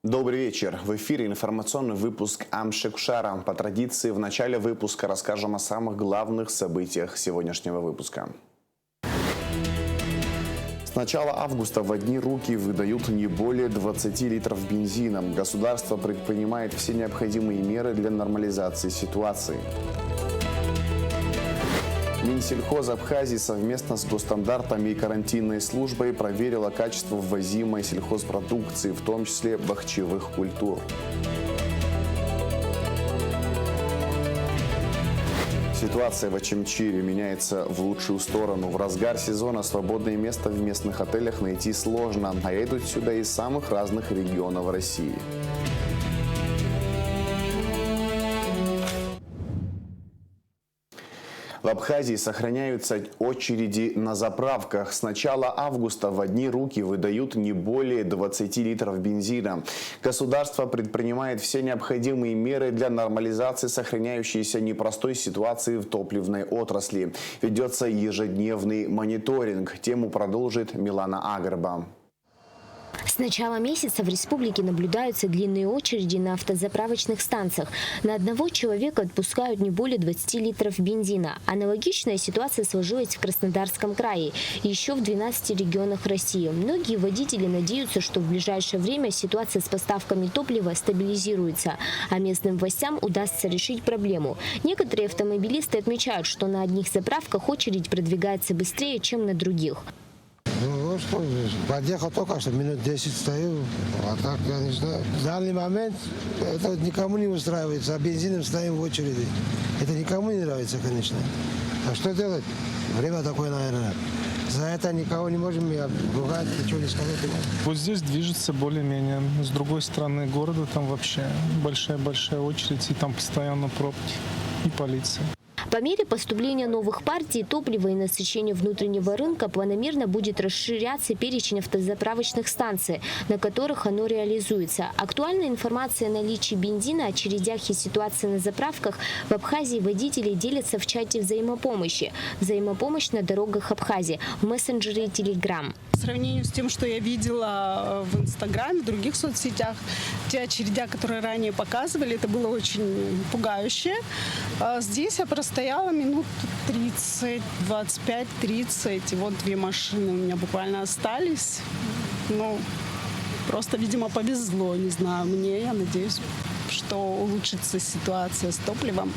Добрый вечер. В эфире информационный выпуск Амшекушара. По традиции, в начале выпуска расскажем о самых главных событиях сегодняшнего выпуска. С начала августа в одни руки выдают не более 20 литров бензина. Государство предпринимает все необходимые меры для нормализации ситуации. Минсельхоз Абхазии совместно с госстандартами и карантинной службой проверила качество ввозимой сельхозпродукции, в том числе бахчевых культур. Ситуация в Очимчире меняется в лучшую сторону. В разгар сезона свободное место в местных отелях найти сложно, а едут сюда из самых разных регионов России. В Абхазии сохраняются очереди на заправках. С начала августа в одни руки выдают не более 20 литров бензина. Государство предпринимает все необходимые меры для нормализации сохраняющейся непростой ситуации в топливной отрасли. Ведется ежедневный мониторинг. Тему продолжит Милана Агрба. С начала месяца в республике наблюдаются длинные очереди на автозаправочных станциях. На одного человека отпускают не более 20 литров бензина. Аналогичная ситуация сложилась в Краснодарском крае и еще в 12 регионах России. Многие водители надеются, что в ближайшее время ситуация с поставками топлива стабилизируется, а местным властям удастся решить проблему. Некоторые автомобилисты отмечают, что на одних заправках очередь продвигается быстрее, чем на других. Ну что, подъехал только что, минут 10 стою, а так я не знаю. В данный момент это никому не устраивается, а бензином стоим в очереди. Это никому не нравится, конечно. А что делать? Время такое, наверное. За это никого не можем ругать, ничего не сказать. Вот здесь движется более-менее. С другой стороны города там вообще большая-большая очередь, и там постоянно пробки и полиция. По мере поступления новых партий топлива и насыщения внутреннего рынка планомерно будет расширяться перечень автозаправочных станций, на которых оно реализуется. Актуальная информация о наличии бензина, очередях и ситуации на заправках в Абхазии водители делятся в чате взаимопомощи. Взаимопомощь на дорогах Абхазии в мессенджере и Телеграм. По сравнению с тем, что я видела в Инстаграме, в других соцсетях, те очередя, которые ранее показывали, это было очень пугающе. Здесь я простояла минут 30, 25-30, и вот 2 машины у меня буквально остались. Ну, просто, видимо, повезло, не знаю, мне. Я надеюсь, что улучшится ситуация с топливом,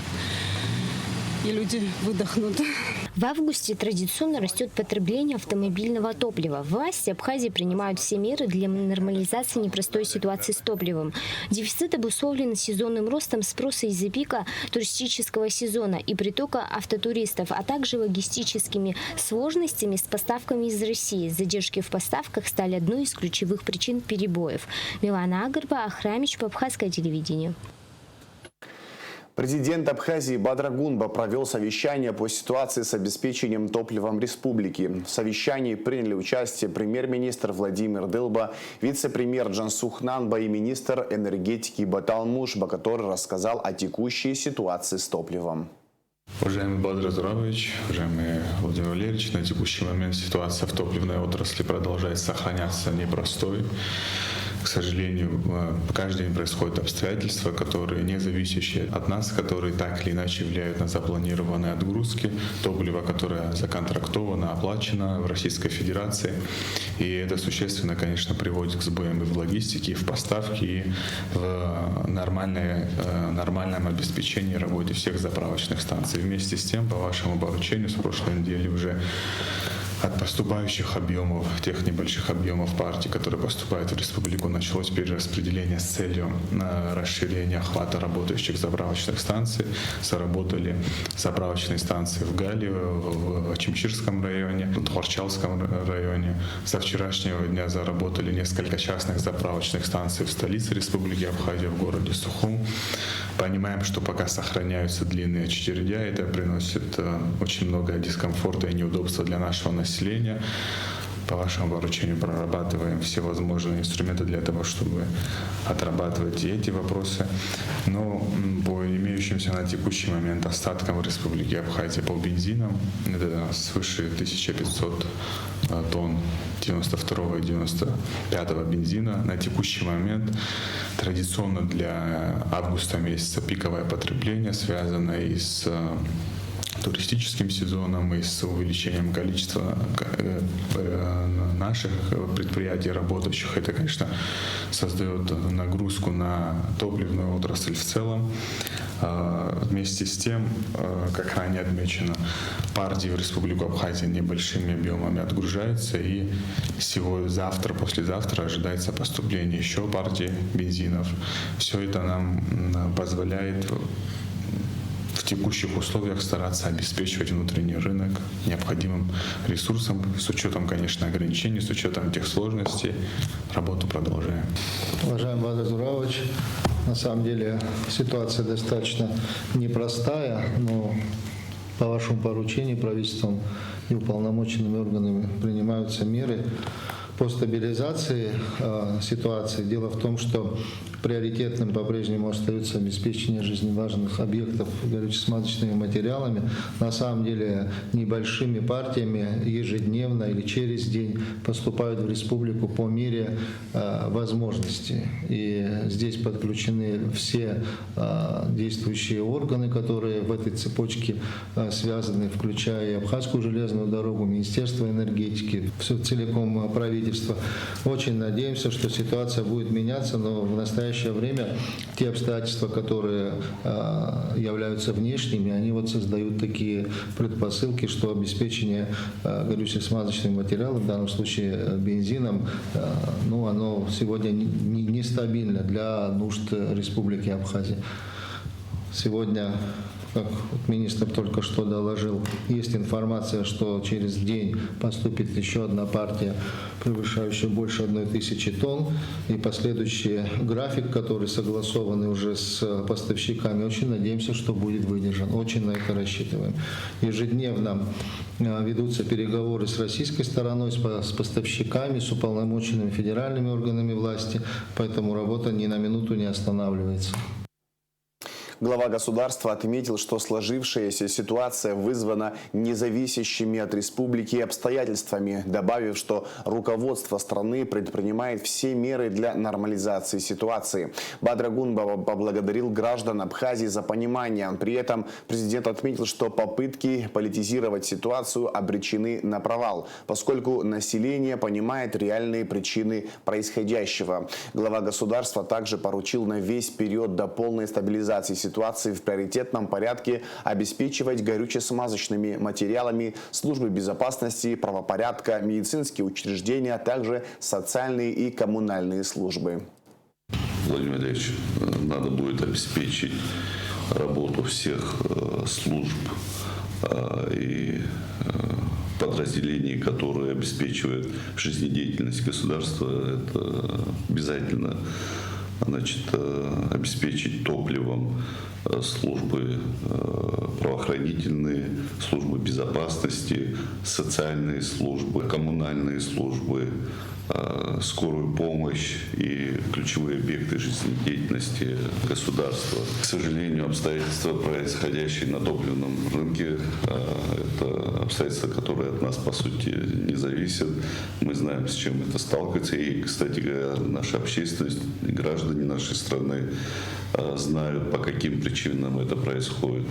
и люди выдохнут. В августе традиционно растет потребление автомобильного топлива. Власти Абхазии принимают все меры для нормализации непростой ситуации с топливом. Дефицит обусловлен сезонным ростом спроса из-за пика туристического сезона и притока автотуристов, а также логистическими сложностями с поставками из России. Задержки в поставках стали одной из ключевых причин перебоев. Милана Агрба, Ахрамич, Абхазское телевидение. Президент Абхазии Бадыр Гунба провел совещание по ситуации с обеспечением топливом республики. В совещании приняли участие премьер-министр Владимир Дылба, вице-премьер Джансух Нанба и министр энергетики Батал Мушба, который рассказал о текущей ситуации с топливом. Уважаемый Бадыр Зуравович, уважаемый Владимир Валерьевич, на текущий момент ситуация в топливной отрасли продолжает сохраняться непростой. К сожалению, каждый день происходят обстоятельства, которые не зависящие от нас, которые так или иначе влияют на запланированные отгрузки топлива, которое законтрактовано, оплачено в Российской Федерации. И это существенно, конечно, приводит к сбоям и в логистике, и в поставке, и в нормальном обеспечении работы всех заправочных станций. Вместе с тем, по вашему поручению, с прошлой недели уже от поступающих объемов, тех небольших объемов партий, которые поступают в республику, началось перераспределение с целью расширения охвата работающих заправочных станций. Заработали заправочные станции в Гале, в Очимчирском районе, в Тхорчалском районе. Со вчерашнего дня заработали несколько частных заправочных станций в столице Республики Абхазия, в городе Сухум. Понимаем, что пока сохраняются длинные очередя, это приносит очень много дискомфорта и неудобства для нашего населения. по вашему поручению прорабатываем все возможные инструменты для того, чтобы отрабатывать и эти вопросы. Но по имеющимся на текущий момент остаткам в Республике Абхазия по бензинам, это свыше 1500 тонн 92 и 95 бензина. На текущий момент традиционно для августа месяца пиковое потребление, связанное и с туристическим сезоном, и с увеличением количества наших предприятий, работающих. Это, конечно, создает нагрузку на топливную отрасль в целом. Вместе с тем, как ранее отмечено, партии в Республику Абхазия небольшими объемами отгружаются, и завтра, послезавтра ожидается поступление еще партии бензинов. Все это нам позволяет в текущих условиях стараться обеспечивать внутренний рынок необходимым ресурсом, с учетом, конечно, ограничений, с учетом тех сложностей. Работу продолжаем. Уважаемый Бадраз Зуравович, на самом деле ситуация достаточно непростая, но по вашему поручению правительством и уполномоченными органами принимаются меры по стабилизации ситуации. Дело в том, что приоритетным по-прежнему остается обеспечение жизненно важных объектов горюче-смазочными материалами. На самом деле небольшими партиями ежедневно или через день поступают в республику по мере возможностей. И здесь подключены все действующие органы, которые в этой цепочке связаны, включая и Абхазскую железную дорогу, Министерство энергетики, все целиком правительство. Очень надеемся, что ситуация будет меняться, но в настоящее время те обстоятельства, которые являются внешними, они вот создают такие предпосылки, что обеспечение горюче-смазочными материалами, в данном случае бензином, оно сегодня нестабильно для нужд Республики Абхазия. Сегодня, как министр только что доложил, есть информация, что через день поступит еще одна партия, превышающая больше 1000 тонн, и последующий график, который согласован уже с поставщиками, очень надеемся, что будет выдержан. Очень на это рассчитываем. Ежедневно ведутся переговоры с российской стороной, с поставщиками, с уполномоченными федеральными органами власти, поэтому работа ни на минуту не останавливается. Глава государства отметил, что сложившаяся ситуация вызвана независящими от республики обстоятельствами, добавив, что руководство страны предпринимает все меры для нормализации ситуации. Бадрагун поблагодарил граждан Абхазии за понимание. При этом президент отметил, что попытки политизировать ситуацию обречены на провал, поскольку население понимает реальные причины происходящего. Глава государства также поручил на весь период до полной стабилизации ситуации в приоритетном порядке обеспечивать горюче-смазочными материалами службы безопасности, правопорядка, медицинские учреждения, а также социальные и коммунальные службы. Владимир Владимирович, надо будет обеспечить работу всех служб и подразделений, которые обеспечивают жизнедеятельность государства. Это обязательно обеспечить топливом службы правоохранительные, службы безопасности, социальные службы, коммунальные службы, скорую помощь и ключевые объекты жизнедеятельности государства. К сожалению, обстоятельства, происходящие на топливном рынке, это обстоятельства, которые от нас, по сути, не зависят. Мы знаем, с чем это сталкивается. И, кстати говоря, наша общественность, граждане нашей страны знают, по каким причинам это происходит.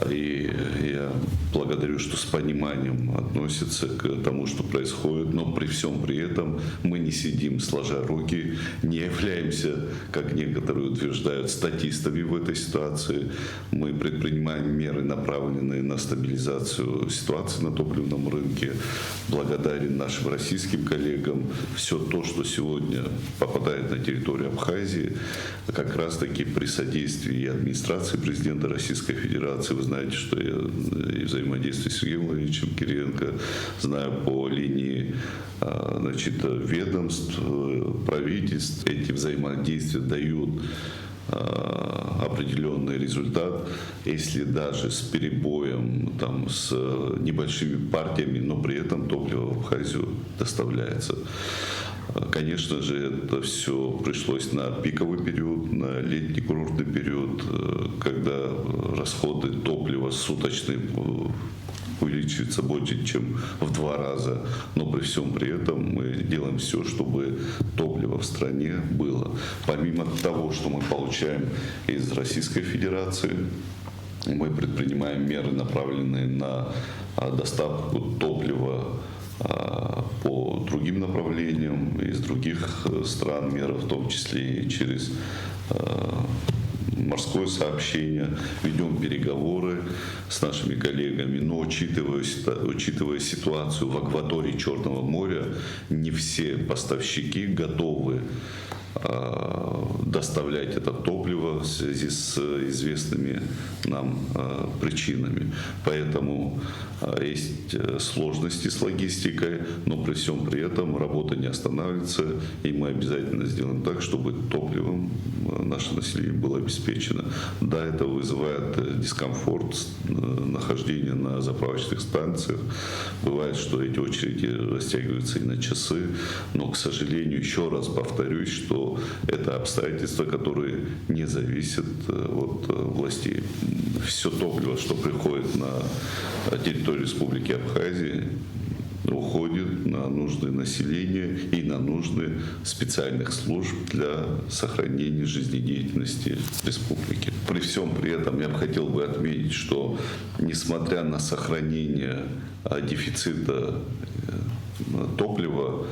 И я благодарю, что с пониманием относятся к тому, что происходит, но при всем при этом мы не сидим сложа руки, не являемся, как некоторые утверждают, статистами в этой ситуации. Мы предпринимаем меры, направленные на стабилизацию ситуации на топливном рынке. Благодарен нашим российским коллегам. Все то, что сегодня попадает на территорию Абхазии, как раз-таки при содействии и администрации президента Российской Федерации. Вы знаете, что я и взаимодействую с Сергеем Владимировичем Кириенко, знаю по линии ведомств, правительств. Эти взаимодействия дают определенный результат, если даже с перебоем, там, с небольшими партиями, но при этом топливо в Абхазию доставляется. Конечно же, это все пришлось на пиковый период, на летний курортный период, когда расходы топлива суточные увеличиваются больше, чем в 2 раза. Но при всем при этом мы делаем все, чтобы топливо в стране было. Помимо того, что мы получаем из Российской Федерации, мы предпринимаем меры, направленные на доставку топлива по другим направлениям из других стран мира, в том числе и через морское сообщение, ведем переговоры с нашими коллегами, но учитывая ситуацию в акватории Черного моря, не все поставщики готовы доставлять это топливо в связи с известными нам причинами. Поэтому есть сложности с логистикой, но при всем при этом работа не останавливается, и мы обязательно сделаем так, чтобы топливом наше население было обеспечено. Да, это вызывает дискомфорт нахождения на заправочных станциях. Бывает, что эти очереди растягиваются и на часы, но, к сожалению, еще раз повторюсь, что это обстоятельства, которые не зависят от властей. Все топливо, что приходит на территорию Республики Абхазия, уходит на нужды населения и на нужды специальных служб для сохранения жизнедеятельности республики. При всем при этом я бы хотел отметить, что несмотря на сохранение дефицита топлива,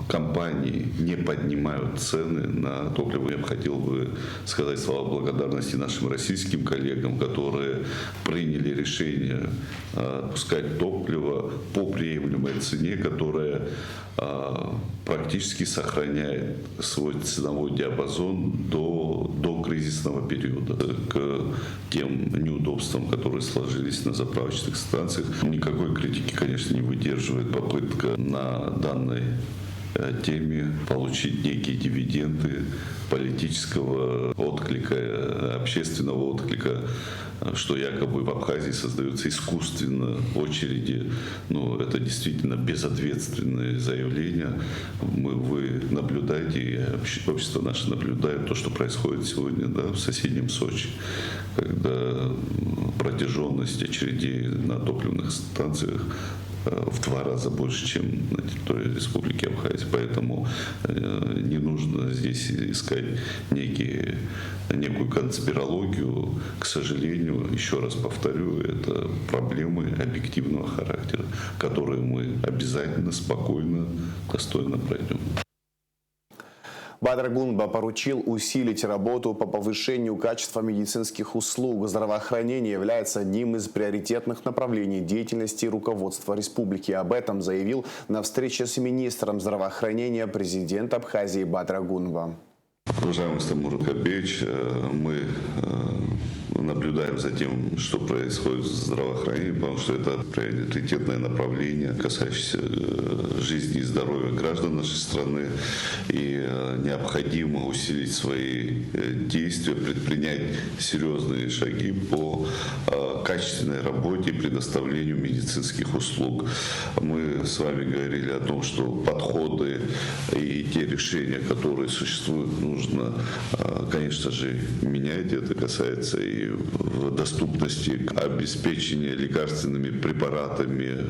компании не поднимают цены на топливо. Я бы хотел сказать слова благодарности нашим российским коллегам, которые приняли решение отпускать топливо по приемлемой цене, которая практически сохраняет свой ценовой диапазон до кризисного периода. К тем неудобствам, которые сложились на заправочных станциях, никакой критики, конечно, не выдерживает попытка на данной теме получить некие дивиденды политического отклика, общественного отклика, что якобы в Абхазии создаются искусственно очереди. Ну, это действительно безответственные заявления. Вы наблюдаете, и общество наше наблюдает то, что происходит сегодня, да, в соседнем Сочи, когда протяженность очередей на топливных станциях в 2 раза больше, чем на территории Республики Абхазия. Поэтому не нужно здесь искать некую конспирологию. К сожалению, еще раз повторю, это проблемы объективного характера, которые мы обязательно, спокойно, достойно пройдем. Бадр Гунба поручил усилить работу по повышению качества медицинских услуг. Здравоохранение является одним из приоритетных направлений деятельности руководства республики. Об этом заявил на встрече с министром здравоохранения президент Абхазии Бадр Гунба. Уважаемый Стамур Кабеевич, мы наблюдаем за тем, что происходит в здравоохранении, потому что это приоритетное направление, касающееся жизни и здоровья граждан нашей страны. И необходимо усилить свои действия, предпринять серьезные шаги по качественной работе и предоставлению медицинских услуг. Мы с вами говорили о том, что подходы и те решения, которые существуют, нужно, конечно же, менять. Это касается и в доступности обеспечения лекарственными препаратами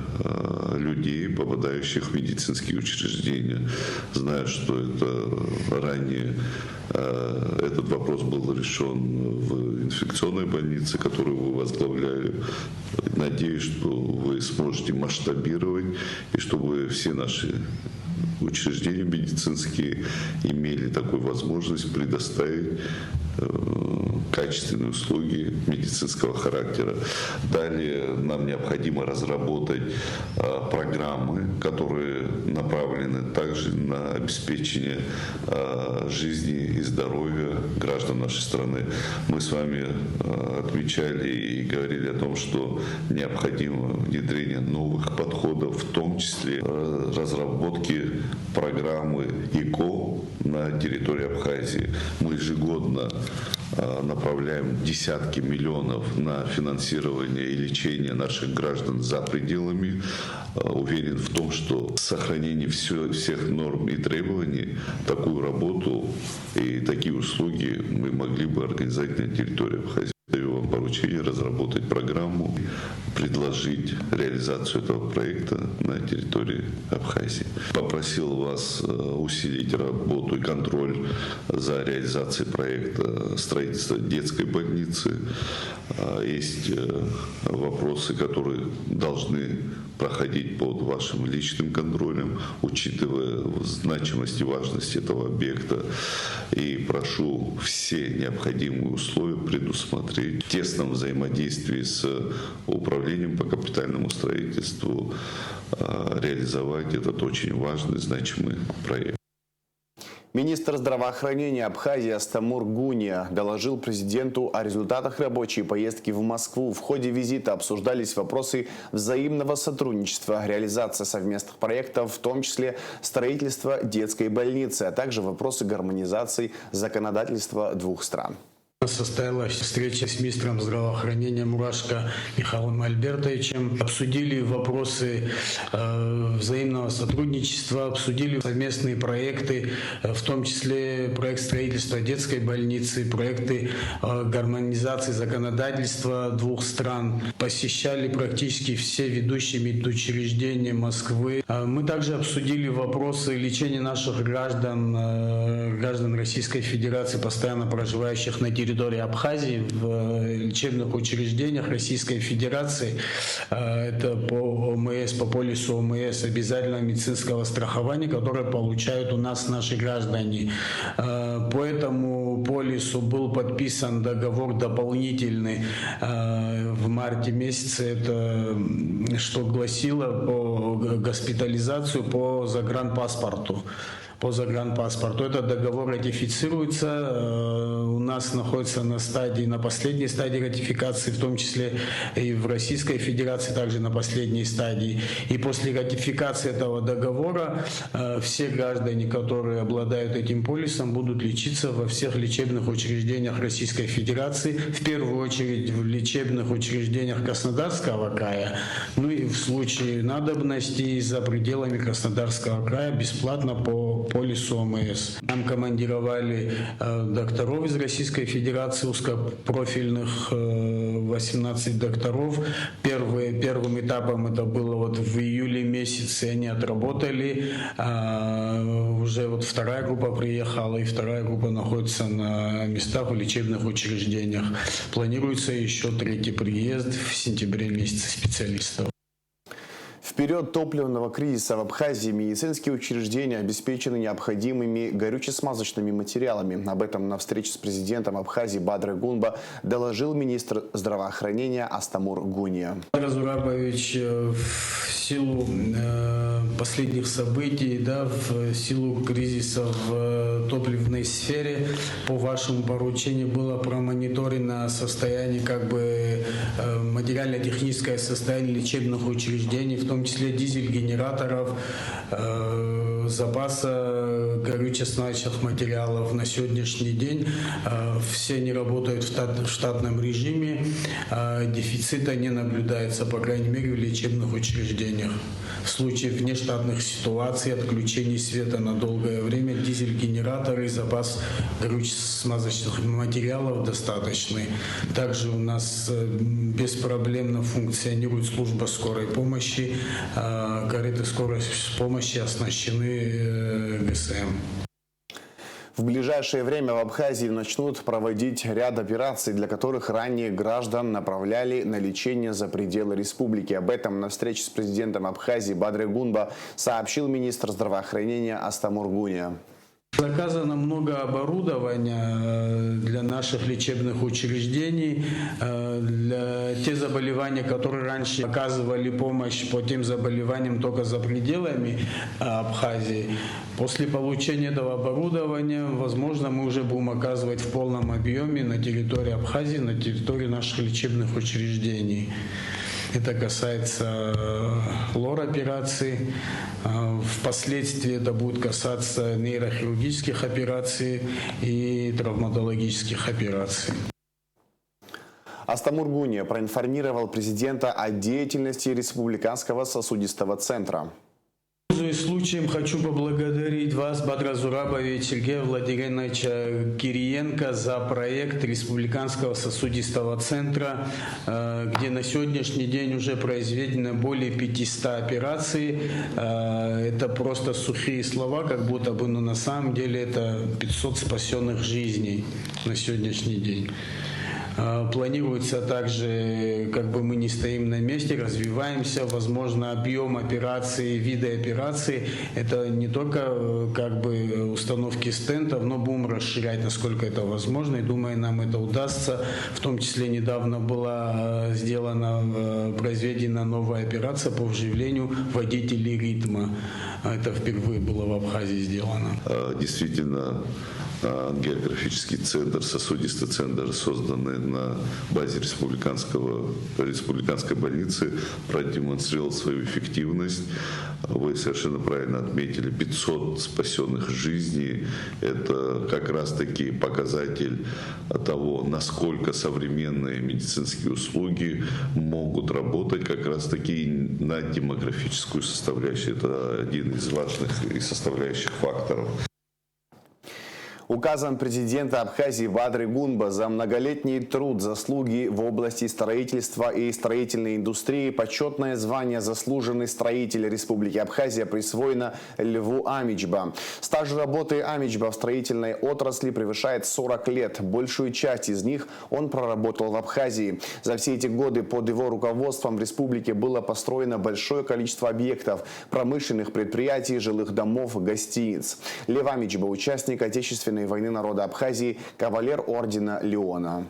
людей, попадающих в медицинские учреждения. Знаю, что это ранее этот вопрос был решен в инфекционной больнице, которую вы возглавляли. Надеюсь, что вы сможете масштабировать и чтобы все наши учреждения медицинские имели такую возможность предоставить качественные услуги медицинского характера. Далее нам необходимо разработать программы, которые направлены также на обеспечение жизни и здоровья граждан нашей страны. Мы с вами отмечали и говорили о том, что необходимо внедрение новых подходов, в том числе разработки программы ИКО на на территории Абхазии. Мы ежегодно направляем десятки миллионов на финансирование и лечение наших граждан за пределами. Уверен в том, что сохранение всех норм и требований, такую работу и такие услуги мы могли бы организовать на территории Абхазии. Даю вам поручение разработать программу, предложить реализацию этого проекта на территории Абхазии. Попросил вас усилить работу и контроль за реализацией проекта строительства детской больницы. Есть вопросы, которые должны проходить под вашим личным контролем, учитывая значимость и важность этого объекта. И прошу все необходимые условия предусмотреть в тесном взаимодействии с управлением по капитальному строительству, реализовать этот очень важный, значимый проект. Министр здравоохранения Абхазии Астамур Гуния доложил президенту о результатах рабочей поездки в Москву. В ходе визита обсуждались вопросы взаимного сотрудничества, реализация совместных проектов, в том числе строительство детской больницы, а также вопросы гармонизации законодательства двух стран. Состоялась встреча с министром здравоохранения Мурашко Михаилом Альбертовичем. Обсудили вопросы взаимного сотрудничества, обсудили совместные проекты, в том числе проект строительства детской больницы, проекты гармонизации законодательства двух стран. Посещали практически все ведущие медучреждения Москвы. Мы также обсудили вопросы лечения наших граждан Российской Федерации, постоянно проживающих на территории Абхазии в лечебных учреждениях Российской Федерации. Это по ОМС, по полису ОМС обязательного медицинского страхования, которое получают у нас наши граждане. По этому полису был подписан договор дополнительный в марте месяце, это что гласило по госпитализацию по загранпаспорту. Этот договор ратифицируется, у нас находится на последней стадии ратификации, в том числе и в Российской Федерации, также на последней стадии. И после ратификации этого договора все граждане, которые обладают этим полисом, будут лечиться во всех лечебных учреждениях Российской Федерации, в первую очередь в лечебных учреждениях Краснодарского края, ну и в случае надобности за пределами Краснодарского края бесплатно по полису ОМС. Нам командировали докторов из Российской Федерации, узкопрофильных 18 докторов. Первым этапом это было в июле месяце, они отработали. Уже вторая группа приехала, и вторая группа находится на местах в лечебных учреждениях. Планируется еще третий приезд в сентябре месяце специалистов. В период топливного кризиса в Абхазии медицинские учреждения обеспечены необходимыми горюче-смазочными материалами. Об этом на встрече с президентом Абхазии Бадре Гунба доложил министр здравоохранения Астамур Гуния. Бадре Зурабович, в силу последних событий, в силу кризиса в топливной сфере, по вашему поручению было промониторено состояние, материально-техническое состояние лечебных учреждений, в том числе дизель-генераторов, запаса горюче-смазочных материалов. На сегодняшний день все они работают в штатном режиме, дефицита не наблюдается, по крайней мере, в лечебных учреждениях. В случае внештатных ситуаций, отключений света на долгое время, дизель-генераторы и запас горюче-смазочных материалов достаточный. Также у нас беспроблемно функционирует служба скорой помощи, кареты скорой помощи оснащены ГСМ. В ближайшее время в Абхазии начнут проводить ряд операций, для которых ранее граждан направляли на лечение за пределы республики. Об этом на встрече с президентом Абхазии Бадре Гунба сообщил министр здравоохранения Астамур Гуния. Заказано много оборудования для наших лечебных учреждений, для тех заболеваний, которые раньше оказывали помощь по тем заболеваниям только за пределами Абхазии. После получения этого оборудования, возможно, мы уже будем оказывать в полном объеме на территории Абхазии, на территории наших лечебных учреждений. Это касается лор-операций. Впоследствии это будет касаться нейрохирургических операций и травматологических операций. Астамур Гуния проинформировал президента о деятельности Республиканского сосудистого центра. Пользуясь случаем, хочу поблагодарить вас, Бадра Зурабович, Сергея Владимировича Кириенко, за проект Республиканского сосудистого центра, где на сегодняшний день уже произведено более 500 операций. Это просто сухие слова, как будто бы, но на самом деле это 500 спасенных жизней на сегодняшний день. Планируется также, как бы мы не стоим на месте, развиваемся, возможно, объем операций, виды операций. Это не только как бы установки стентов, но будем расширять, насколько это возможно. И думаю, нам это удастся. В том числе недавно была произведена новая операция по вживлению водителей ритма. Это впервые было в Абхазии сделано. Действительно, географический центр, сосудистый центр, созданный на базе республиканской больницы, продемонстрировал свою эффективность. Вы совершенно правильно отметили, 500 спасенных жизней. Это как раз-таки показатель того, насколько современные медицинские услуги могут работать как раз-таки на демографическую составляющую. Это один из важных и составляющих факторов. Указом президента Абхазии Бадры Гунба за многолетний труд, заслуги в области строительства и строительной индустрии почетное звание «Заслуженный строитель Республики Абхазия» присвоено Льву Амичба. Стаж работы Амичба в строительной отрасли превышает 40 лет. Большую часть из них он проработал в Абхазии. За все эти годы под его руководством в республике было построено большое количество объектов, промышленных предприятий, жилых домов, гостиниц. Лев Амичба – участник Отечественной войны народа Абхазии, кавалер ордена Леона.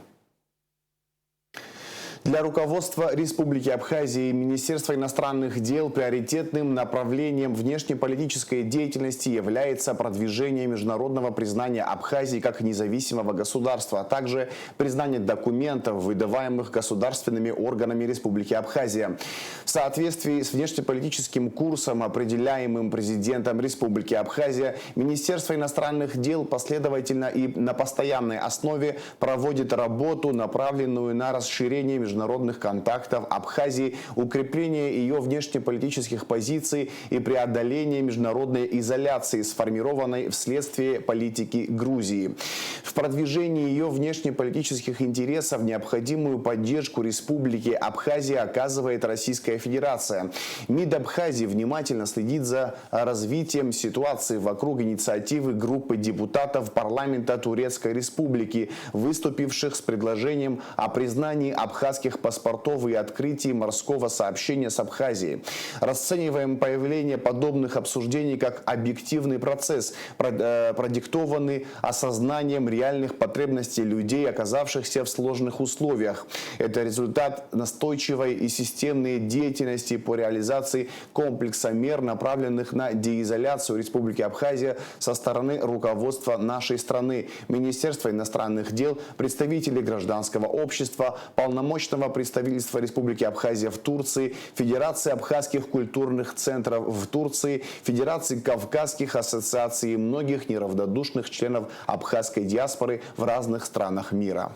Для руководства Республики Абхазия и Министерства иностранных дел приоритетным направлением внешнеполитической деятельности является продвижение международного признания Абхазии как независимого государства, а также признание документов, выдаваемых государственными органами Республики Абхазия. В соответствии с внешнеполитическим курсом, определяемым президентом Республики Абхазия, Министерство иностранных дел последовательно и на постоянной основе проводит работу, направленную на расширение международных контактов Абхазии, укрепление ее внешнеполитических позиций и преодоление международной изоляции, сформированной вследствие политики Грузии. В продвижении ее внешнеполитических интересов необходимую поддержку Республики Абхазия оказывает Российская Федерация. МИД Абхазии внимательно следит за развитием ситуации вокруг инициативы группы депутатов парламента Турецкой Республики, выступивших с предложением о признании абхазских паспортов и открытии морского сообщения с Абхазией. Расцениваем появление подобных обсуждений как объективный процесс, продиктованный осознанием реальных потребностей людей, оказавшихся в сложных условиях. Это результат настойчивой и системной деятельности по реализации комплекса мер, направленных на деизоляцию Республики Абхазия со стороны руководства нашей страны, Министерства иностранных дел, представителей гражданского общества, полномочного представительства Республики Абхазия в Турции, Федерации абхазских культурных центров в Турции, Федерации кавказских ассоциаций и многих неравнодушных членов абхазской диаспоры в разных странах мира.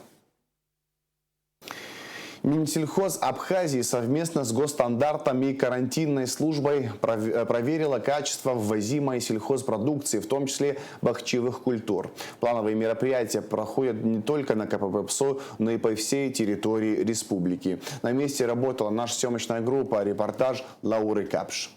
Минсельхоз Абхазии совместно с госстандартами и карантинной службой проверила качество ввозимой сельхозпродукции, в том числе бахчевых культур. Плановые мероприятия проходят не только на КПП ПСО, но и по всей территории республики. На месте работала наша съемочная группа, репортаж Лауры Капш.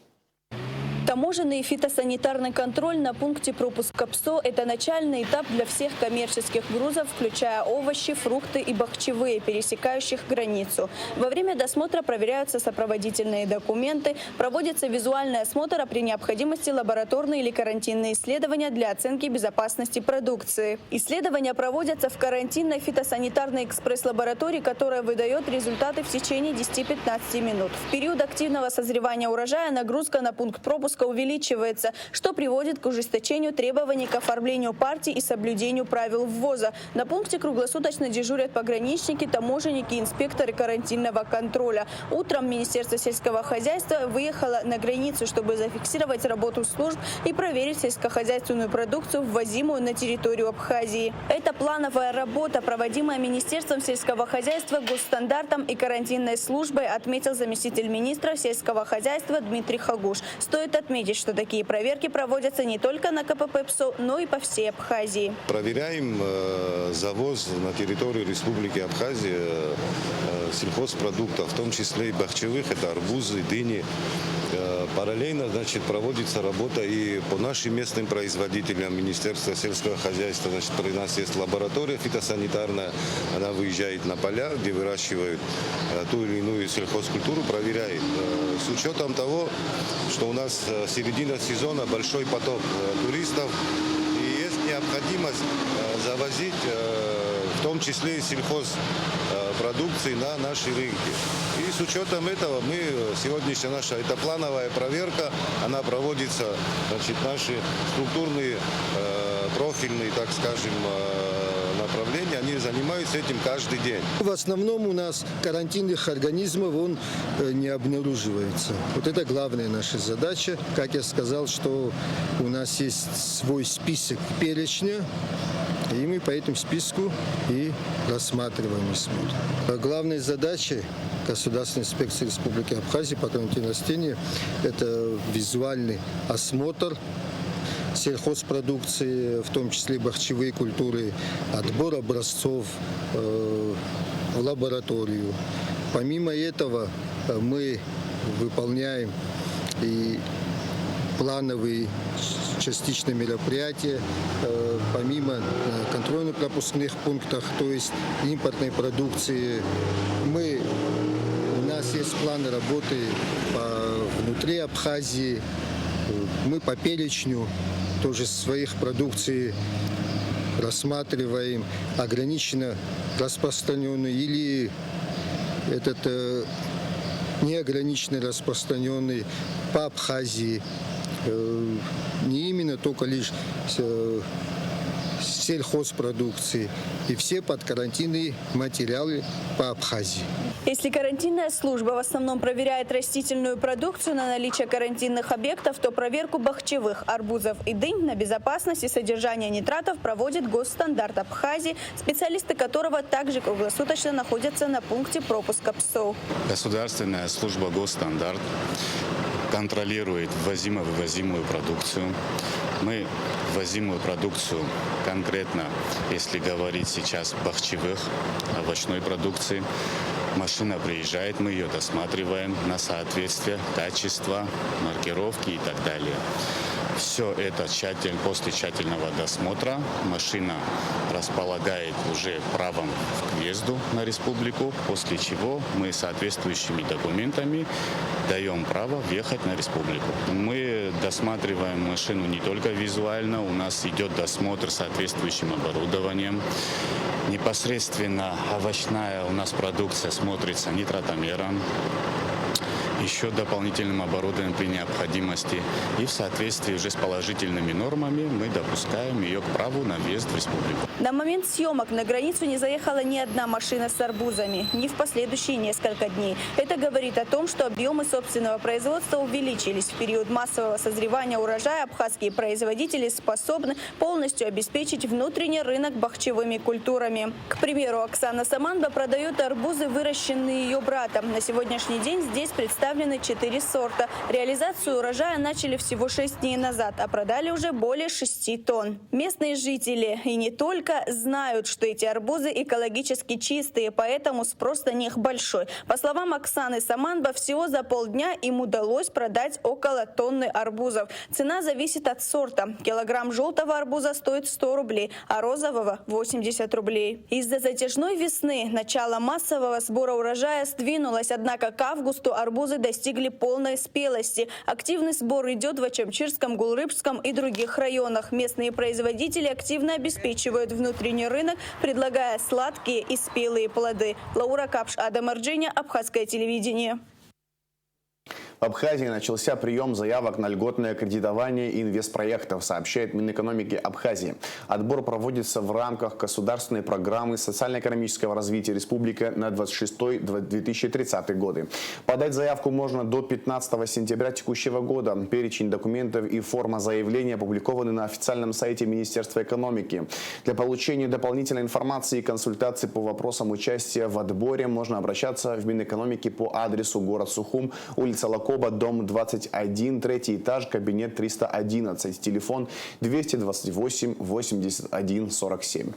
Таможенный и фитосанитарный контроль на пункте пропуска ПСО – это начальный этап для всех коммерческих грузов, включая овощи, фрукты и бахчевые, пересекающих границу. Во время досмотра проверяются сопроводительные документы, проводится визуальный осмотр, а при необходимости лабораторные или карантинные исследования для оценки безопасности продукции. Исследования проводятся в карантинной фитосанитарной экспресс-лаборатории, которая выдает результаты в течение 10-15 минут. В период активного созревания урожая нагрузка на пункт пропуска пропуска увеличивается, что приводит к ужесточению требований к оформлению партий и соблюдению правил ввоза. На пункте круглосуточно дежурят пограничники, таможенники, инспекторы карантинного контроля. Утром Министерство сельского хозяйства выехало на границу, чтобы зафиксировать работу служб и проверить сельскохозяйственную продукцию, ввозимую на территорию Абхазии. Это плановая работа, проводимая Министерством сельского хозяйства, госстандартом и карантинной службой, отметил заместитель министра сельского хозяйства Дмитрий Хагуш. Стоит отметить, что такие проверки проводятся не только на КПП ПСО, но и по всей Абхазии. Проверяем завоз на территорию Республики Абхазия сельхозпродуктов, в том числе и бахчевых, это арбузы, дыни. Параллельно, проводится работа и по нашим местным производителям. Министерства сельского хозяйства, при нас есть лаборатория фитосанитарная, она выезжает на поля, где выращивают ту или иную сельхозкультуру, проверяет. С учетом того, что у нас середина сезона, большой поток туристов, и есть необходимость завозить в том числе и сельхозпродукции на наши рынки. И с учетом этого сегодняшняя наша, это плановая проверка, она проводится, наши структурные, профильные, так скажем, направления, они занимаются этим каждый день. В основном у нас карантинных организмов не обнаруживается. Вот это главная наша задача. Как я сказал, что у нас есть свой список перечня, и мы по этому списку и рассматриваем и смотрим. Главной задачей Государственной инспекции Республики Абхазия по карантинным растениям – это визуальный осмотр сельхозпродукции, в том числе бахчевые культуры, отбор образцов в лабораторию. Помимо этого мы выполняем и плановые частичные мероприятия, помимо контрольно-пропускных пунктов, то есть импортной продукции. У нас есть план работы внутри Абхазии, мы по перечню тоже своих продукций рассматриваем ограниченно распространенный или неограниченно распространенный по Абхазии. Не именно только лишь сельхозпродукции и все подкарантинные материалы по Абхазии. Если карантинная служба в основном проверяет растительную продукцию на наличие карантинных объектов, то проверку бахчевых, арбузов и дынь на безопасность и содержание нитратов проводит госстандарт Абхазии, специалисты которого также круглосуточно находятся на пункте пропуска ПСО. Государственная служба госстандарт контролирует ввозимую продукцию. Мы ввозимую продукцию конкретно, если говорить сейчас бахчевых, овощной продукции, машина приезжает, мы ее досматриваем на соответствие, качество, маркировки и так далее. Все это после тщательного досмотра машина располагает уже правом к въезду на республику, после чего мы соответствующими документами даем право въехать на республику. Мы досматриваем машину не только визуально, у нас идет досмотр соответствующим оборудованием. Непосредственно овощная у нас продукция смотрится нитротомером, еще дополнительным оборудованием при необходимости. И в соответствии уже с положительными нормами мы допускаем ее к праву на въезд в республику. На момент съемок на границу не заехала ни одна машина с арбузами, ни в последующие несколько дней. Это говорит о том, что объемы собственного производства увеличились. В период массового созревания урожая абхазские производители способны полностью обеспечить внутренний рынок бахчевыми культурами. К примеру, Оксана Саманба продает арбузы, выращенные ее братом. На сегодняшний день здесь представлены 4 сорта. Реализацию урожая начали всего 6 дней назад, а продали уже более 6 тонн. Местные жители и не только знают, что эти арбузы экологически чистые, поэтому спрос на них большой. По словам Оксаны Саманба, всего за полдня им удалось продать около тонны арбузов. Цена зависит от сорта. Килограмм желтого арбуза стоит 100 рублей, а розового – 80 рублей. Из-за затяжной весны начало массового сбора урожая сдвинулось, однако к августу арбузы достигли полной спелости. Активный сбор идет в Ачамчирском, Гулрыбском и других районах. Местные производители активно обеспечивают внутренний рынок, предлагая сладкие и спелые плоды. Лаура Капш, Адам Арджиня, Абхазское телевидение. В Абхазии начался прием заявок на льготное кредитование инвестпроектов, сообщает Минэкономики Абхазии. Отбор проводится в рамках государственной программы социально-экономического развития республики на 26-2030 годы. Подать заявку можно до 15 сентября текущего года. Перечень документов и форма заявления опубликованы на официальном сайте Министерства экономики. Для получения дополнительной информации и консультаций по вопросам участия в отборе можно обращаться в Минэкономики по адресу город Сухум, улица Лакоба, дом 21, третий этаж, кабинет 311, телефон 228 81 47.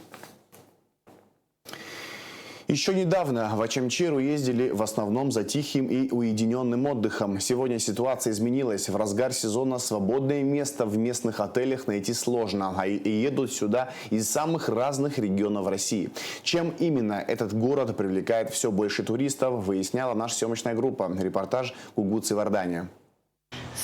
Еще недавно в Очамчиру ездили в основном за тихим и уединенным отдыхом. Сегодня ситуация изменилась. В разгар сезона свободное место в местных отелях найти сложно, и едут сюда из самых разных регионов России. Чем именно этот город привлекает все больше туристов, выясняла наша съемочная группа. Репортаж Гугуцы Вардани.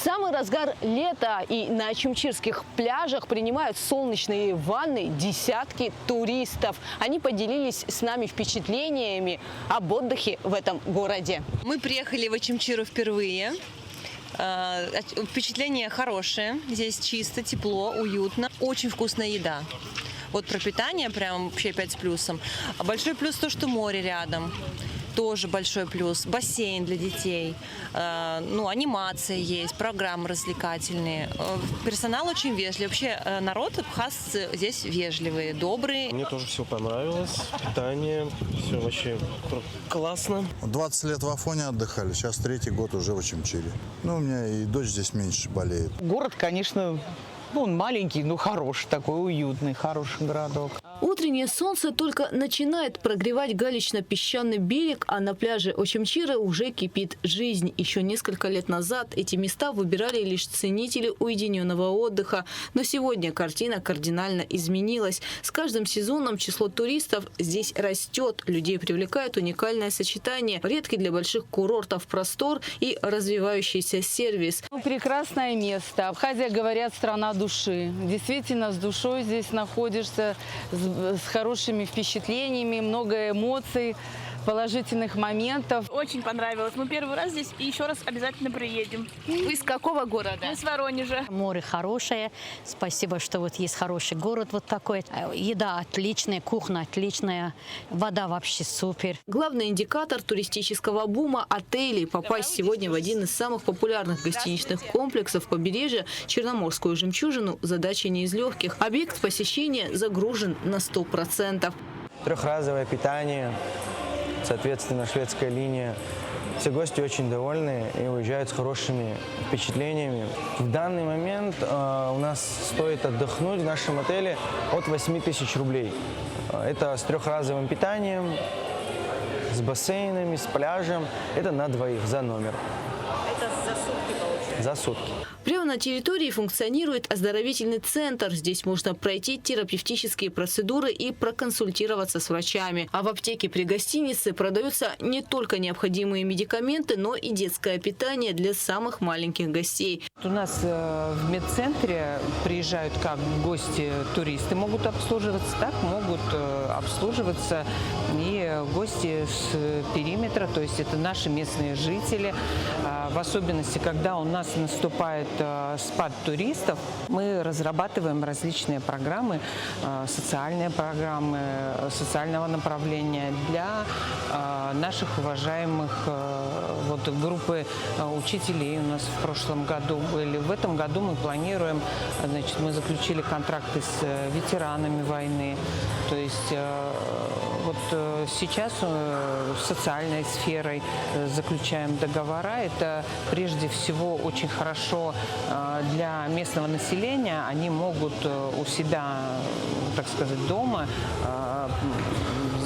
Самый разгар лета, и на очамчирских пляжах принимают солнечные ванны десятки туристов. Они поделились с нами впечатлениями об отдыхе в этом городе. Мы приехали в Очамчиру впервые. Впечатление хорошее. Здесь чисто, тепло, уютно. Очень вкусная еда. Вот про питание прям вообще 5 с плюсом. А большой плюс то, что море рядом. Тоже большой плюс. Бассейн для детей. Анимация есть, программы развлекательные. Персонал очень вежливый. Вообще народ абхазцы здесь вежливые, добрые. Мне тоже все понравилось. Питание, все вообще классно. 20 лет в Афоне отдыхали, сейчас 3-й год уже в Очамчире. У меня и дочь здесь меньше болеет. Город, конечно, он маленький, но хороший такой, уютный, хороший городок. Утреннее солнце только начинает прогревать галечно-песчаный берег, а на пляже Очамчира уже кипит жизнь. Еще несколько лет назад эти места выбирали лишь ценители уединенного отдыха. Но сегодня картина кардинально изменилась. С каждым сезоном число туристов здесь растет. Людей привлекает уникальное сочетание, редкий для больших курортов простор и развивающийся сервис. Прекрасное место. Абхазия, говорят, страна души. Действительно, с душой здесь находишься, с хорошими впечатлениями, много эмоций, положительных моментов. Очень понравилось. Мы первый раз здесь и еще раз обязательно приедем. Вы из какого города? Мы из Воронежа. Море хорошее. Спасибо, что вот есть хороший город вот такой. Еда отличная, кухня отличная, вода вообще супер. Главный индикатор туристического бума – отели. Попасть сегодня в один из самых популярных гостиничных комплексов побережья, Черноморскую жемчужину, задача не из легких. Объект посещения загружен на 100%. Трехразовое питание. Соответственно, шведская линия. Все гости очень довольны и уезжают с хорошими впечатлениями. В данный момент у нас стоит отдохнуть в нашем отеле от 8 тысяч рублей. Это с трехразовым питанием, с бассейнами, с пляжем. Это на двоих за номер. Это за сутки получается? За сутки. Прямо на территории функционирует оздоровительный центр. Здесь можно пройти терапевтические процедуры и проконсультироваться с врачами. А в аптеке при гостинице продаются не только необходимые медикаменты, но и детское питание для самых маленьких гостей. У нас в медцентре приезжают как гости, туристы могут обслуживаться, так могут обслуживаться и гости с периметра, то есть это наши местные жители. В особенности, когда у нас наступает спад туристов, мы разрабатываем различные программы, социальные программы, социального направления для наших уважаемых группы учителей. У нас в прошлом году были. В этом году мы планируем, мы заключили контракты с ветеранами войны. То есть сейчас с социальной сферой заключаем договора. Это прежде всего очень хорошо для местного населения. Они могут у себя, так сказать, дома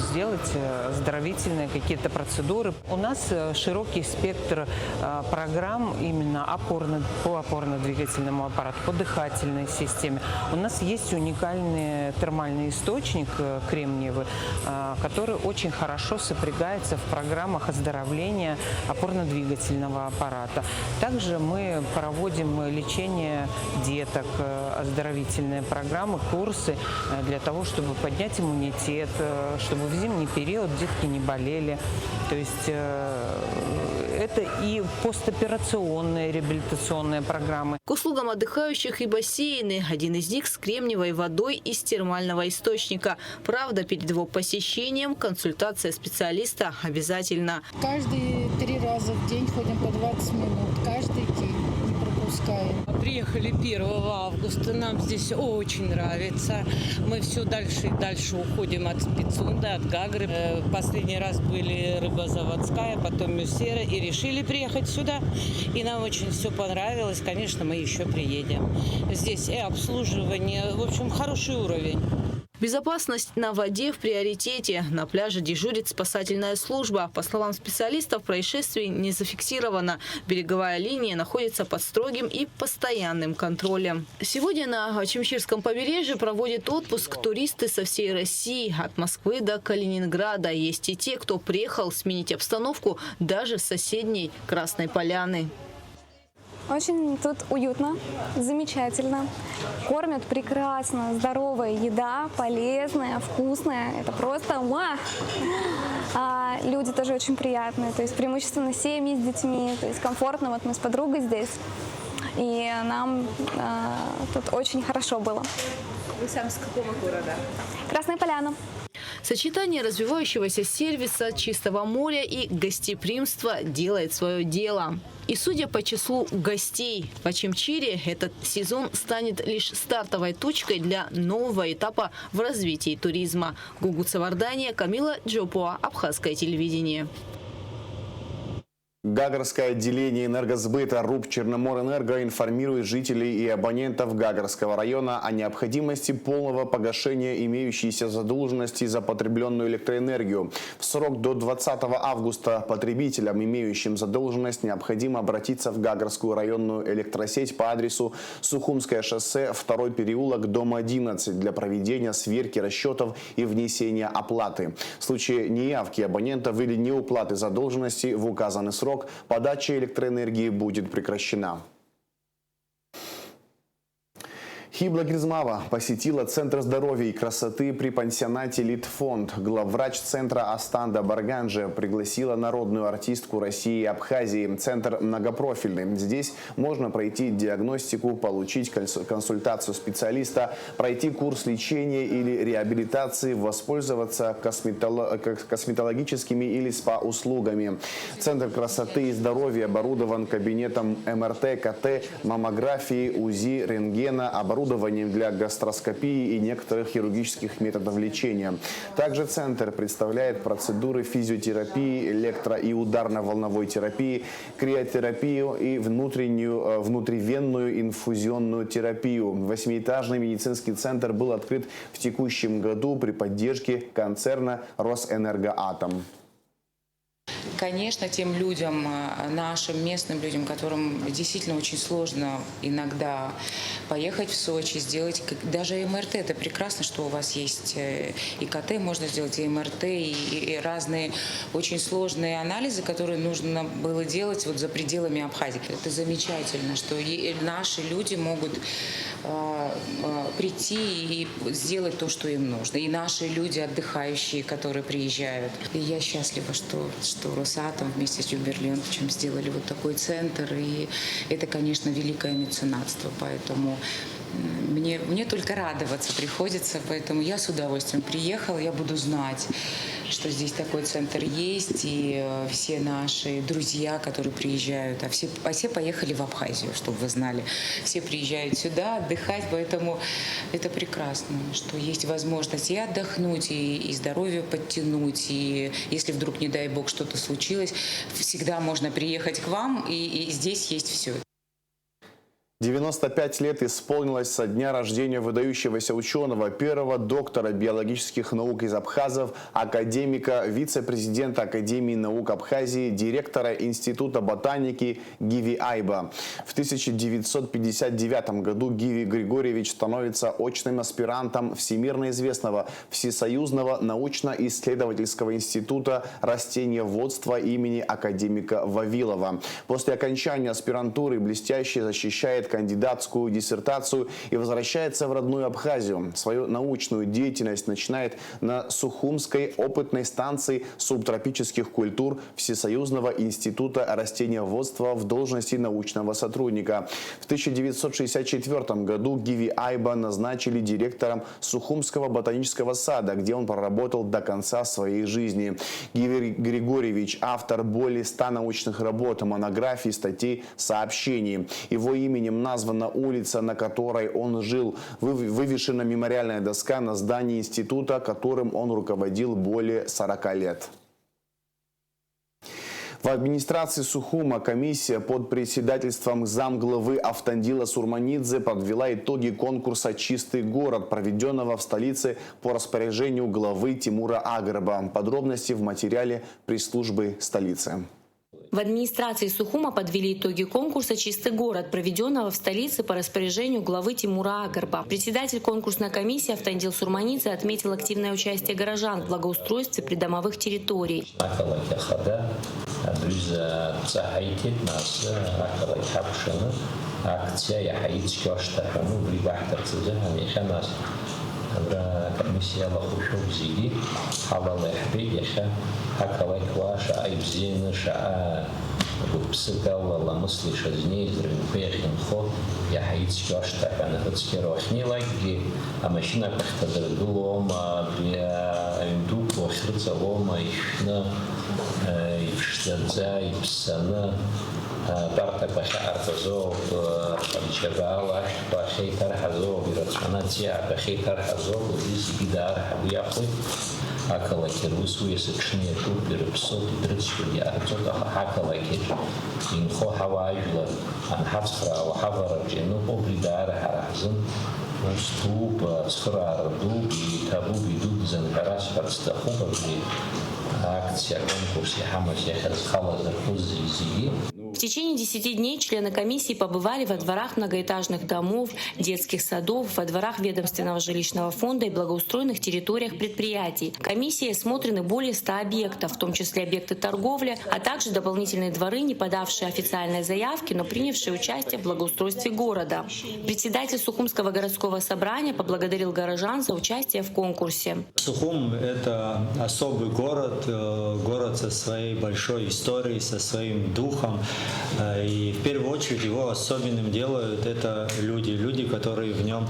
сделать оздоровительные какие-то процедуры. У нас широкий спектр программ именно по опорно-двигательному аппарату, по дыхательной системе. У нас есть уникальный термальный источник кремниевый, который очень хорошо сопрягается в программах оздоровления опорно-двигательного аппарата. Также мы проводим лечение деток, оздоровительные программы, курсы для того, чтобы поднять иммунитет, чтобы в зимний период детки не болели. То есть это и постоперационные реабилитационные программы. К услугам отдыхающих и бассейны. Один из них с кремниевой водой из термального источника. Правда, перед его посещением консультация специалиста обязательна. Каждые 3 раза в день ходим по 20 минут. Каждый день не пропускаем. Приехали 1 августа. Нам здесь очень нравится. Мы все дальше и дальше уходим от Спицунда, от Гагры. Последний раз были Рыбозаводская, потом Мюссера. И решили приехать сюда. И нам очень все понравилось. Конечно, мы еще приедем. Здесь и обслуживание. В общем, хороший уровень. Безопасность на воде в приоритете. На пляже дежурит спасательная служба. По словам специалистов, происшествий не зафиксировано. Береговая линия находится под строгим и постоянным контролем. Сегодня на Очимчирском побережье проводят отпуск туристы со всей России. От Москвы до Калининграда. Есть и те, кто приехал сменить обстановку даже с соседней Красной Поляны. Очень тут уютно, замечательно. Кормят прекрасно, здоровая еда, полезная, вкусная. Это просто уа! А люди тоже очень приятные, то есть преимущественно семьи с детьми, то есть комфортно. Вот мы с подругой здесь, и нам тут очень хорошо было. Вы сам с какого города? Красная Поляна. Сочетание развивающегося сервиса, чистого моря и гостеприимства делает свое дело. И судя по числу гостей в Очимчире, этот сезон станет лишь стартовой точкой для нового этапа в развитии туризма. Гугут Савардания, Камила Джопуа, Абхазское телевидение. Гагарское отделение энергосбыта РУП «Черноморэнерго» информирует жителей и абонентов Гагарского района о необходимости полного погашения имеющейся задолженности за потребленную электроэнергию. В срок до 20 августа потребителям, имеющим задолженность, необходимо обратиться в Гагарскую районную электросеть по адресу Сухумское шоссе, 2 переулок, дом 11 для проведения сверки расчетов и внесения оплаты. В случае неявки абонентов или неуплаты задолженности в указанный срок подача электроэнергии будет прекращена. Хибла Гризмава посетила Центр здоровья и красоты при пансионате «Литфонд». Главврач центра Астанда Барганджи пригласила народную артистку России и Абхазии. Центр многопрофильный. Здесь можно пройти диагностику, получить консультацию специалиста, пройти курс лечения или реабилитации, воспользоваться косметологическими или СПА-услугами. Центр красоты и здоровья оборудован кабинетом МРТ, КТ, маммографии, УЗИ, рентгена, оборудованием для гастроскопии и некоторых хирургических методов лечения. Также центр представляет процедуры физиотерапии, электро- и ударно-волновой терапии, криотерапию и внутривенную инфузионную терапию. 8-этажный медицинский центр был открыт в текущем году при поддержке концерна «Росэнергоатом». Конечно, тем людям, нашим местным людям, которым действительно очень сложно иногда поехать в Сочи, сделать даже МРТ. Это прекрасно, что у вас есть и КТ, можно сделать и МРТ, и разные очень сложные анализы, которые нужно было делать вот за пределами Абхазии. Это замечательно, что наши люди могут прийти и сделать то, что им нужно. И наши люди, отдыхающие, которые приезжают. И я счастлива, что Росатом вместе с Юберленовичем сделали вот такой центр. И это, конечно, великое меценатство. Поэтому мне только радоваться приходится. Поэтому я с удовольствием приехала. Я буду знать, что здесь такой центр есть. И все наши друзья, которые приезжают, а все поехали в Абхазию, чтобы вы знали. Все приезжают сюда отдыхать. Поэтому это прекрасно, что есть возможность и отдохнуть, и здоровье подтянуть. И если вдруг, не дай бог, что-то случилось, всегда можно приехать к вам, и здесь есть все. 95 лет исполнилось со дня рождения выдающегося ученого, первого доктора биологических наук из абхазов, академика, вице-президента Академии наук Абхазии, директора Института ботаники Гиви Айба. В 1959 году Гиви Григорьевич становится очным аспирантом всемирно известного Всесоюзного научно-исследовательского института растениеводства имени академика Вавилова. После окончания аспирантуры блестяще защищает кандидатскую диссертацию и возвращается в родную Абхазию. Свою научную деятельность начинает на Сухумской опытной станции субтропических культур Всесоюзного института растениеводства в должности научного сотрудника. В 1964 году Гиви Айба назначили директором Сухумского ботанического сада, где он проработал до конца своей жизни. Гиви Григорьевич – автор более 100 научных работ, монографий, статей, сообщений. Его именем названа улица, на которой он жил. Вывешена мемориальная доска на здании института, которым он руководил более 40 лет. В администрации Сухума комиссия под председательством замглавы Автандила Сурманидзе подвела итоги конкурса «Чистый город», проведенного в столице по распоряжению главы Тимура Агрба. Подробности в материале пресс-службы столицы. В администрации Сухума подвели итоги конкурса «Чистый город», проведенного в столице по распоряжению главы Тимура Агрба. Председатель конкурсной комиссии Автандил Сурманидзе отметил активное участие горожан в благоустройстве придомовых территорий. برا كميسيا لخوشو بزيدي حوالا يحبي يخا هكا لايكوا شاء يبزين شاء بسكا والله مصلي شازني زرين بيخين خو يا حيت شكاش تاعنا هتسكر وحني لايكي اماشينا كختدر دولوم بيا اندوك وخرصا وما يشنا يفشتنزا يبسنا بارتك بخير تزو بشبال بخير ترحزو برتمناتيا بخير ترحزو ويزي بدار حبياخي هكذا كروس ويسكشني تو بربصوت درتش بيارتو هكذا كير إن خو حواجلا عن حفصرا وحفر الجنوب وبدار حرحزن وستوب صفر ردوب تابو بدود زنحراس فرستخوب акция конкурса Хамаси Хазхала Зархузии. В течение 10 дней члены комиссии побывали во дворах многоэтажных домов, детских садов, во дворах ведомственного жилищного фонда и благоустроенных территориях предприятий. Комиссией осмотрены более 100 объектов, в том числе объекты торговли, а также дополнительные дворы, не подавшие официальные заявки, но принявшие участие в благоустройстве города. Председатель Сухумского городского собрания поблагодарил горожан за участие в конкурсе. Сухум – это особый город, город со своей большой историей, со своим духом. И в первую очередь его особенным делают это люди, которые в нем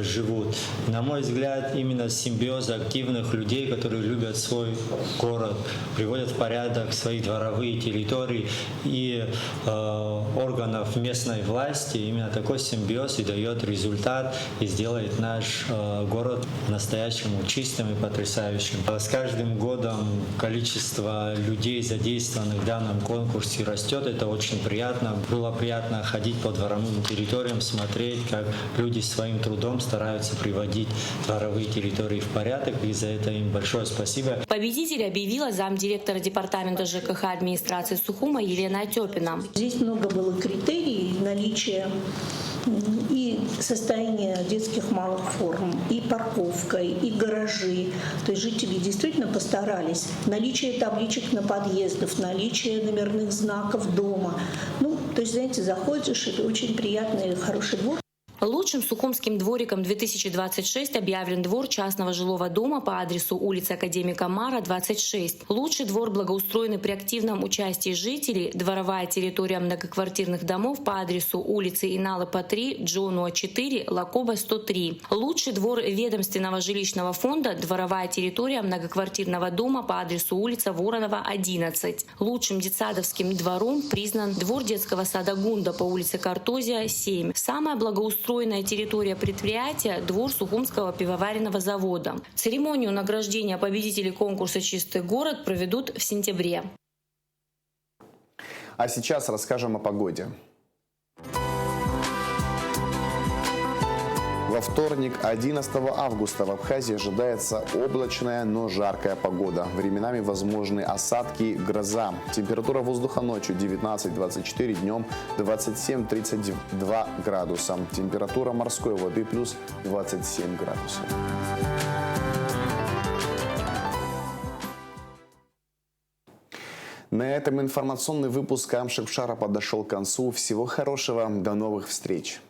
живут. На мой взгляд, именно симбиоз активных людей, которые любят свой город, приводят в порядок свои дворовые территории и органов местной власти, именно такой симбиоз и дает результат и сделает наш город по-настоящему чистым и потрясающим. С каждым годом количество людей, задействованных в данном конкурсе, растет. Это очень приятно. Было приятно ходить по дворовым территориям, смотреть, как люди своим трудом стараются приводить дворовые территории в порядок. И за это им большое спасибо. Победителя объявила замдиректора департамента ЖКХ администрации Сухума Елена Отепина. Здесь много было критерий наличия и состояние детских малых форм, и парковка, и гаражи. То есть жители действительно постарались. Наличие табличек на подъездах, наличие номерных знаков дома. То есть, знаете, заходишь, это очень приятный и хороший двор. Лучшим сухумским двориком 2026 объявлен двор частного жилого дома по адресу улица Академика Мара, 26. Лучший двор, благоустроенный при активном участии жителей, дворовая территория многоквартирных домов по адресу улицы Иналыпа 3, Джонуа 4, Лакоба 103. Лучший двор ведомственного жилищного фонда, дворовая территория многоквартирного дома по адресу улица Воронова 11. Лучшим детсадовским двором признан двор детского сада Гунда по улице Картозия 7. Самая благоустроенная территория предприятия – двор Сухумского пивоваренного завода. Церемонию награждения победителей конкурса «Чистый город» проведут в сентябре. А сейчас расскажем о погоде. Во вторник, 11 августа, в Абхазии ожидается облачная, но жаркая погода. Временами возможны осадки, гроза. Температура воздуха ночью 19-24, днем 27-32 градуса. Температура морской воды плюс 27 градусов. На этом информационный выпуск Амшикшара подошел к концу. Всего хорошего, до новых встреч.